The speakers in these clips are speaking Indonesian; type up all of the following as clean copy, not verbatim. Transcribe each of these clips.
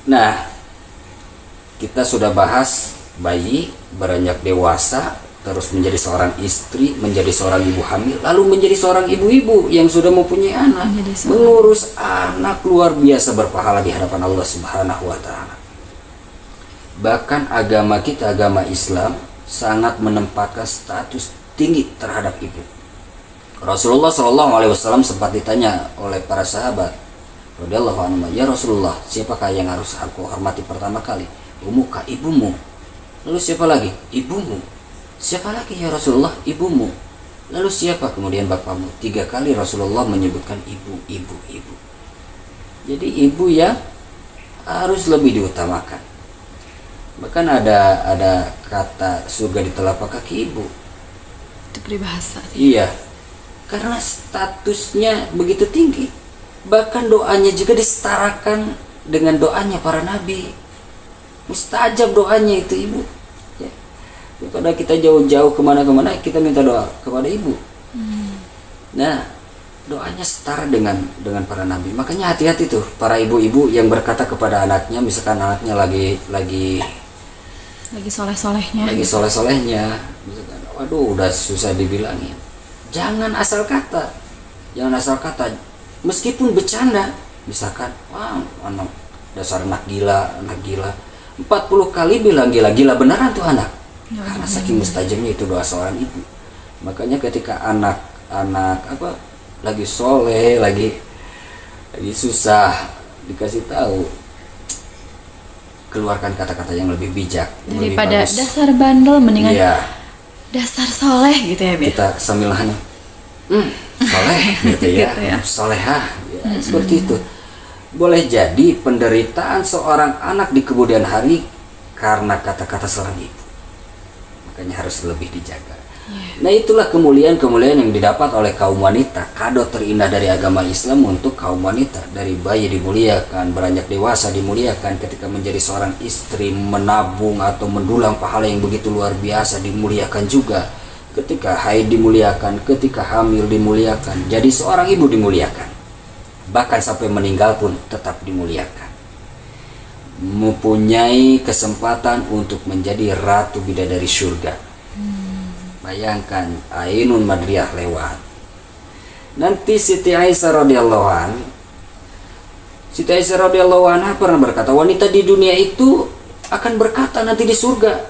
Nah, kita sudah bahas bayi beranjak dewasa, terus menjadi seorang istri, menjadi seorang ibu hamil, lalu menjadi seorang ibu-ibu yang sudah mempunyai anak, mengurus anak luar biasa berpahala di hadapan Allah Subhanahu wa taala. Bahkan agama kita, agama Islam, sangat menempatkan status tinggi terhadap ibu. Rasulullah SAW sempat ditanya oleh para sahabat radhiyallahu anhum, "Ya Rasulullah, siapakah yang harus aku hormati pertama kali? Umuka, ibumu. Lalu siapa lagi? Ibumu. Siapa lagi ya Rasulullah? Ibumu. Lalu siapa? Kemudian bapakmu." 3 kali Rasulullah menyebutkan ibu. Jadi ibu ya harus lebih diutamakan. Bahkan ada kata surga di telapak kaki ibu. Itu peribahasa. Iya, karena statusnya begitu tinggi. Bahkan doanya juga disetarakan dengan doanya para nabi. Mustajab doanya itu ibu. Ya. Daripada kita jauh-jauh kemana-kemana, kita minta doa kepada ibu. Nah, doanya setara dengan para nabi. Makanya hati-hati tuh para ibu-ibu yang berkata kepada anaknya, misalkan anaknya lagi soleh-solehnya. Misalkan, waduh udah susah dibilangin. Jangan asal kata. Meskipun bercanda, misalkan, wah, anak dasar anak gila. 40 kali bilang gila beneran tuh anak. Karena saking mustajabnya itu doa seorang ibu. Makanya ketika anak lagi soleh, lagi susah, dikasih tahu, keluarkan kata-kata yang lebih bijak, daripada lebih bagus. Dasar bandel, mendingan Iya. dasar soleh gitu ya, Bi. Kita sambil hanya soleh gitu ya, Gitu ya. solehah ya, seperti itu. Boleh jadi penderitaan seorang anak di kemudian hari karena kata-kata seorang ibu. Makanya harus lebih dijaga. Nah, itulah kemuliaan yang didapat oleh kaum wanita. Kado terindah dari agama Islam untuk kaum wanita. Dari bayi dimuliakan, beranjak dewasa dimuliakan, ketika menjadi seorang istri, menabung atau mendulang pahala yang begitu luar biasa dimuliakan juga. Ketika haid dimuliakan, ketika hamil dimuliakan, jadi seorang ibu dimuliakan. Bahkan sampai meninggal pun tetap dimuliakan. Mempunyai kesempatan untuk menjadi ratu bidadari surga. Bayangkan, Ainun Madriyah lewat. Nanti Siti Aisyah radhiyallahu anha pernah berkata, wanita di dunia itu akan berkata nanti di surga,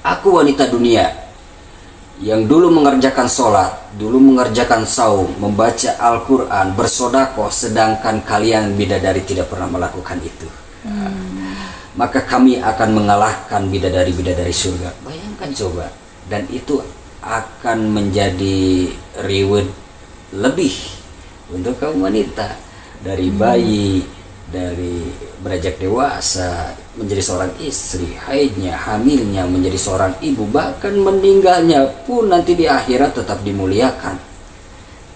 "Aku wanita dunia yang dulu mengerjakan sholat, dulu mengerjakan saum, membaca Al-Quran, bersodakoh, sedangkan kalian bidadari tidak pernah melakukan itu. Maka kami akan mengalahkan bidadari-bidadari surga." Bayangkan coba. Dan itu akan menjadi reward lebih untuk kaum wanita. Dari bayi, dari beranjak dewasa, menjadi seorang istri, haidnya, hamilnya, menjadi seorang ibu, bahkan meninggalnya pun nanti di akhirat tetap dimuliakan.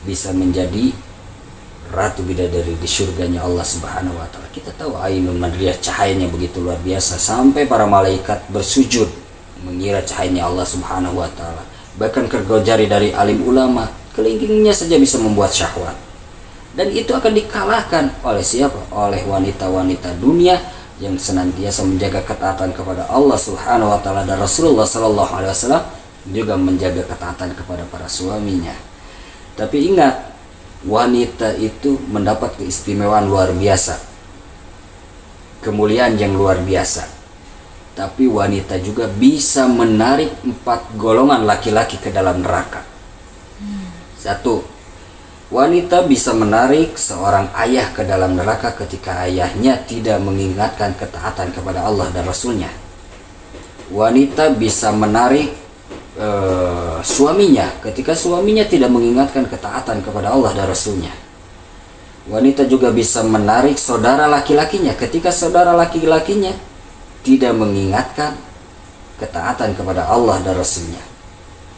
Bisa menjadi ratu bidadari di surganya Allah Subhanahu wa taala. Kita tahu Ainun Madriyah cahayanya begitu luar biasa sampai para malaikat bersujud mengira cahayanya Allah Subhanahu wa taala. Bahkan kergol jari dari alim ulama, kelingkingnya saja bisa membuat syahwat. Dan itu akan dikalahkan oleh siapa? Oleh wanita-wanita dunia yang senantiasa menjaga ketaatan kepada Allah Subhanahu wa taala, dan Rasulullah sallallahu alaihi wasallam juga menjaga ketaatan kepada para suaminya. Tapi ingat, wanita itu mendapat keistimewaan luar biasa, kemuliaan yang luar biasa. Tapi wanita juga bisa menarik 4 golongan laki-laki ke dalam neraka. 1, wanita bisa menarik seorang ayah ke dalam neraka ketika ayahnya tidak mengingatkan ketaatan kepada Allah dan Rasulnya. Wanita bisa menarik suaminya ketika suaminya tidak mengingatkan ketaatan kepada Allah dan Rasulnya. Wanita juga bisa menarik saudara laki-lakinya ketika saudara laki-lakinya tidak mengingatkan ketaatan kepada Allah dan Rasulnya.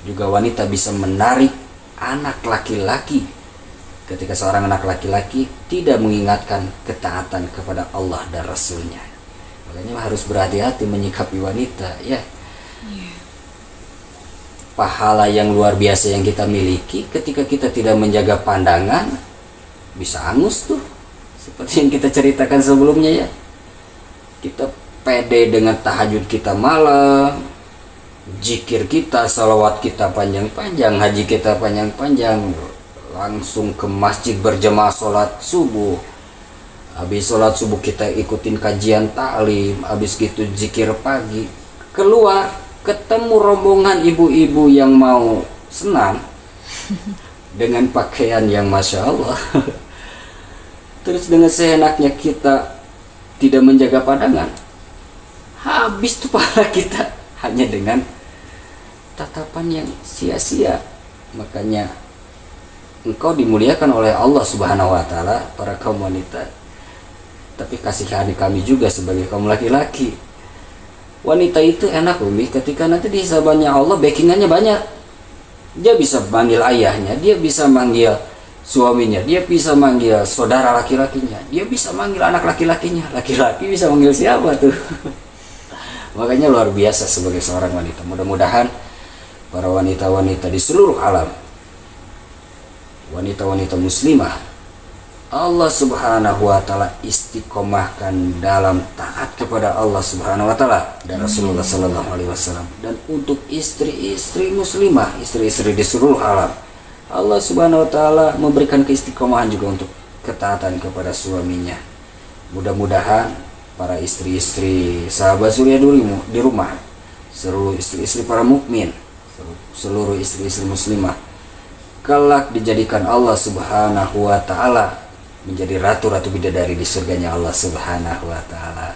Juga wanita bisa menarik anak laki-laki ketika seorang anak laki-laki tidak mengingatkan ketaatan kepada Allah dan Rasulnya. Makanya harus berhati-hati menyikapi wanita, ya. Pahala yang luar biasa yang kita miliki ketika kita tidak menjaga pandangan, bisa angus tuh, seperti yang kita ceritakan sebelumnya, ya. Kita pede dengan tahajud kita malam, zikir kita, salawat kita panjang-panjang, haji kita panjang-panjang, langsung ke masjid berjamaah sholat subuh. Habis sholat subuh kita ikutin kajian taklim, habis gitu zikir pagi, keluar ketemu rombongan ibu-ibu yang mau senam dengan pakaian yang masya Allah. Terus dengan seenaknya kita tidak menjaga pandangan, habis tuh pahala kita hanya dengan tatapan yang sia-sia. Makanya engkau dimuliakan oleh Allah Subhanahu wa taala, para kaum wanita. Tapi kasihani kami juga sebagai kaum laki-laki. Wanita itu enak Umi, ketika nanti di hisabannya Allah backingannya banyak. Dia bisa manggil ayahnya, dia bisa manggil suaminya, dia bisa manggil saudara laki-lakinya, dia bisa manggil anak laki-lakinya. Laki-laki bisa manggil siapa tuh? Makanya luar biasa sebagai seorang wanita. Mudah-mudahan para wanita-wanita di seluruh alam, wanita-wanita muslimah, Allah Subhanahu wa taala istiqomahkan dalam taat kepada Allah Subhanahu wa taala dan Rasulullah sallallahu alaihi wasallam. Dan untuk istri-istri muslimah, istri-istri di seluruh alam, Allah Subhanahu wa taala memberikan keistiqomahan juga untuk ketaatan kepada suaminya. Mudah-mudahan para istri-istri sahabat surya di rumah, seluruh istri-istri para mukmin, seluruh istri-istri muslimah kelak dijadikan Allah Subhanahu wa taala menjadi ratu-ratu bidadari di surganya Allah Subhanahu wa taala.